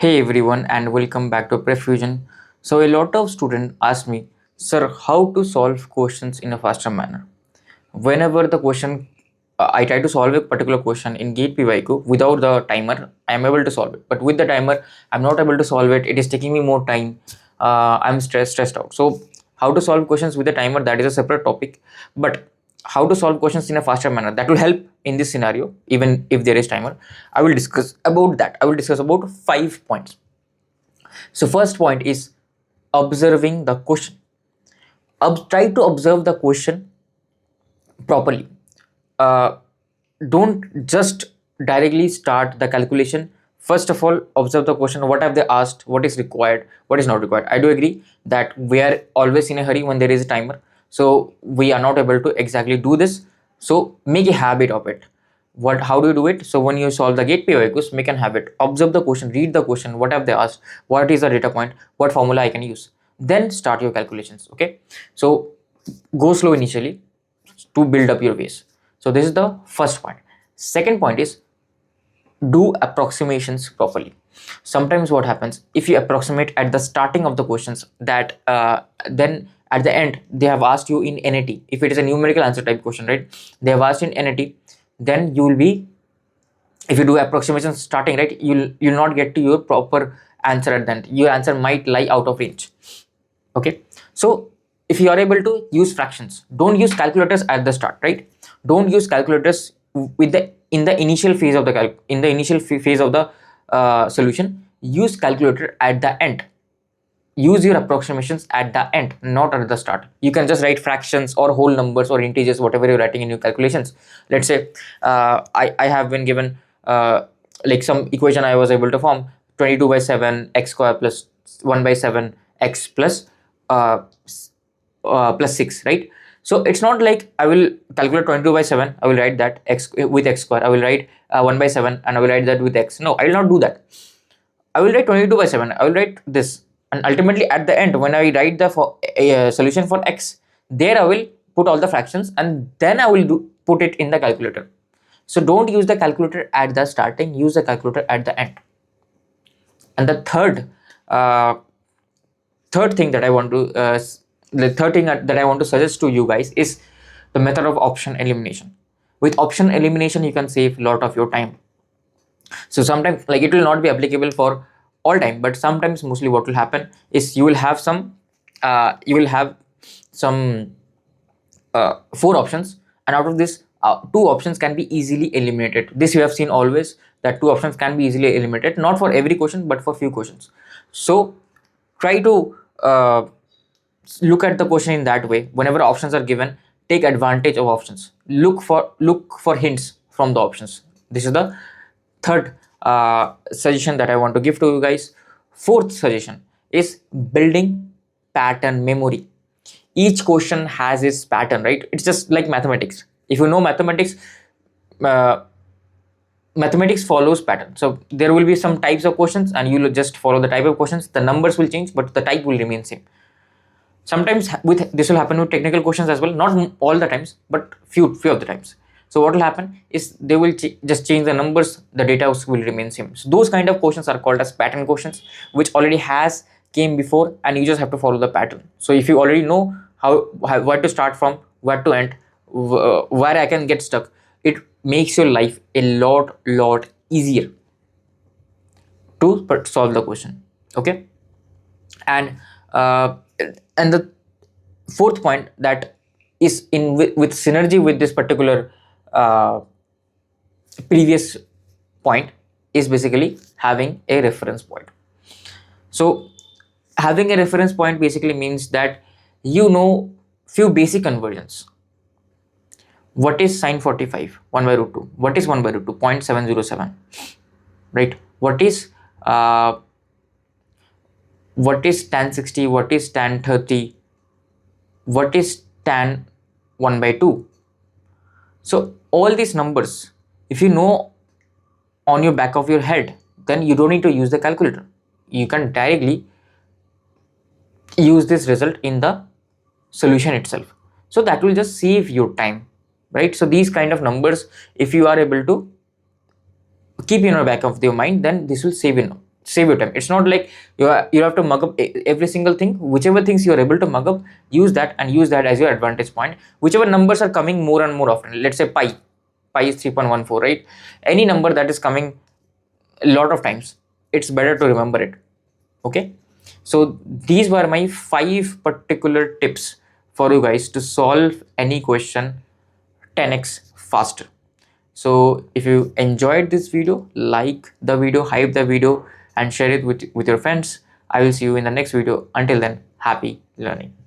Hey everyone and welcome back to PrepFusion. So a lot of students ask me, sir, how to solve questions in a faster manner. Whenever the question, I try to solve a particular question in Gate PYQ without the timer, I am able to solve it. But with the timer, I'm not able to solve it. It is taking me more time. I'm stressed out. So how to solve questions with the timer, that is a separate topic. But how to solve questions in a faster manner, that will help in this scenario, even if there is timer. I will discuss about that. I will discuss about 5 points. So first point is observing the question. Try to observe the question properly. Uh, don't just directly start the calculation. First of all, observe the question. What have they asked? What is required? What is not required? I do agree that we are always in a hurry when there is a timer. So we are not able to exactly do this. So make a habit of it. How do you do it? So when you solve the gate PYQs, make an habit. Observe the question, read the question. What have they asked? What is the data point? What formula I can use? Then start your calculations. Okay. So go slow initially to build up your base. So this is the first point. Second point is do approximations properly. Sometimes what happens, if you approximate at the starting of the questions, that then at the end they have asked you in NAT, if it is a numerical answer type question, right, they have asked in NAT, then you will be, if you do approximations starting, right, you'll not get to your proper answer at the end. Your answer might lie out of range. Okay, so if you are able to use fractions, don't use calculators at the start, right? Don't use calculators with the in the initial phase of the phase of the solution. Use calculator at the end. Use your approximations at the end, not at the start. You can just write fractions or whole numbers or integers, whatever you're writing in your calculations. Let's say I have been given like some equation I was able to form: 22 by 7 x square plus 1 by 7 x plus uh, plus 6, right? So it's not like I will calculate 22 by 7, I will write that x with x square, I will write 1 by 7 and I will write that with x. No, I will not do that. I will write 22 by 7, I will write this, and ultimately at the end when I write the solution for x, there I will put all the fractions and then I will put it in the calculator. So don't use the calculator at the starting, use the calculator at the end. And the third thing that I want to suggest to you guys is the method of option elimination. With option elimination, you can save a lot of your time. So sometimes, like, it will not be applicable for all time, but sometimes, mostly what will happen is you will have some 4 options, and out of this 2 options can be easily eliminated. This you have seen always, that 2 options can be easily eliminated, not for every question but for few questions. So try to look at the question in that way. Whenever options are given, take advantage of options. Look for hints from the options. This is the third suggestion that I want to give to you guys. Fourth suggestion is building pattern memory. Each question has its pattern, right? It's just like mathematics. If you know mathematics, uh, mathematics follows pattern. So there will be some types of questions and you will just follow the type of questions. The numbers will change but the type will remain same. Sometimes with this will happen with technical questions as well, not all the times but few of the times. So what will happen is they will just change the numbers, the data will remain same. So those kind of questions are called as pattern questions, which already has came before and you just have to follow the pattern. So if you already know where to start from, where to end, where I can get stuck, it makes your life a lot easier to solve the question. Okay, and the fourth point that is in with synergy with this particular previous point is basically having a reference point. So having a reference point basically means that you know few basic conversions. What is sine 45? 1 by root 2. What is 1 by root 2? 0.707, right? What is tan 60? What is tan 30? What is tan 1 by 2? So all these numbers, if you know on your back of your head, then you don't need to use the calculator. You can directly use this result in the solution itself. So that will just save your time, right? So these kind of numbers, if you are able to keep in the back of your mind, then this will save you save your time. It's not like you have to mug up every single thing. Whichever things you are able to mug up, use that, and use that as your advantage point. Whichever numbers are coming more and more often, let's say pi is 3.14, right? Any number that is coming a lot of times, it's better to remember it. Okay, so these were my 5 particular tips for you guys to solve any question 10x faster. So if you enjoyed this video, like the video, hype the video, and share it with your friends. I will see you in the next video. Until then, happy learning.